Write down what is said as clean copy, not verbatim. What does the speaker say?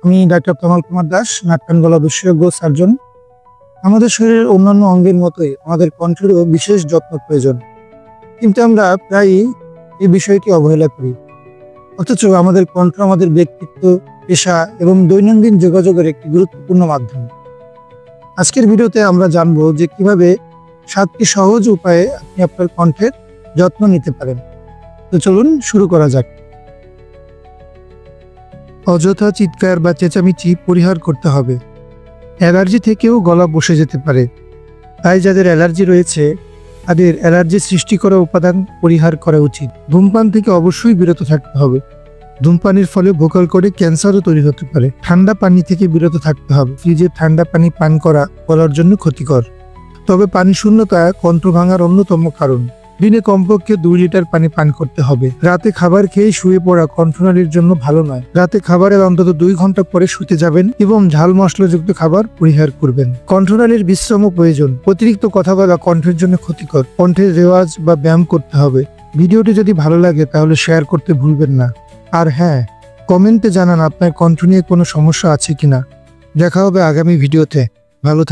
আমি ডাক্তার তমাল কুমার দাস, নাক কান গলা বিশেষজ্ঞ সার্জন। আমাদের শরীরের অন্যান্য অঙ্গের মতোই আমাদের কণ্ঠেরও বিশেষ যত্ন প্রয়োজন, কিন্তু আমরা প্রায়ই এই বিষয়টি অবহেলা করি। অথচ আমাদের কণ্ঠ আমাদের ব্যক্তিত্ব, পেশা এবং দৈনন্দিন যোগাযোগের একটি গুরুত্বপূর্ণ মাধ্যম। আজকের ভিডিওতে আমরা জানবো যে কিভাবে 7টি সহজ উপায়ে আপনি আপনার কণ্ঠের যত্ন নিতে পারেন। তো চলুন শুরু করা যাক। অযথা চিৎকার বা চেঁচামেচি পরিহার করতে হবে। অ্যালার্জি থেকেও গলা বসে যেতে পারে, তাই যাদের অ্যালার্জি রয়েছে তাদের অ্যালার্জি সৃষ্টি করা উপাদান পরিহার করা উচিত। ধূমপান থেকে অবশ্যই বিরত থাকতে হবে। ধূমপানের ফলে ভোকাল কর্ডে ক্যান্সারও তৈরি হতে পারে। ঠান্ডা পানি থেকে বিরত থাকতে হবে। ফ্রিজের ঠান্ডা পানি পান করা গলার জন্য ক্ষতিকর। তবে পানি শূন্যতা কণ্ঠ ভাঙার অন্যতম কারণ। দিনে কমপক্ষে 2 লিটার পানি পান করতে হবে। রাতে খাবার খেয়ে শুয়ে পড়া কণ্ঠনালীর জন্য ভালো নয়। রাতে খাবারের অন্তত 2 ঘন্টা পরে শুতে যাবেন এবং ঝাল মশলাযুক্ত খাবার পরিহার করবেন। কণ্ঠনালীর বিশ্রামও প্রয়োজন। অতিরিক্ত কথা বলা কণ্ঠের জন্য ক্ষতিকর। কণ্ঠের রেওয়াজ বা ব্যায়াম করতে হবে। ভিডিওটি যদি ভালো লাগে তাহলে শেয়ার করতে ভুলবেন না। আর হ্যাঁ, কমেন্টে জানান আপনার কণ্ঠ নিয়ে কোনো সমস্যা আছে কিনা। দেখা হবে আগামী ভিডিওতে। ভালো থাকুন।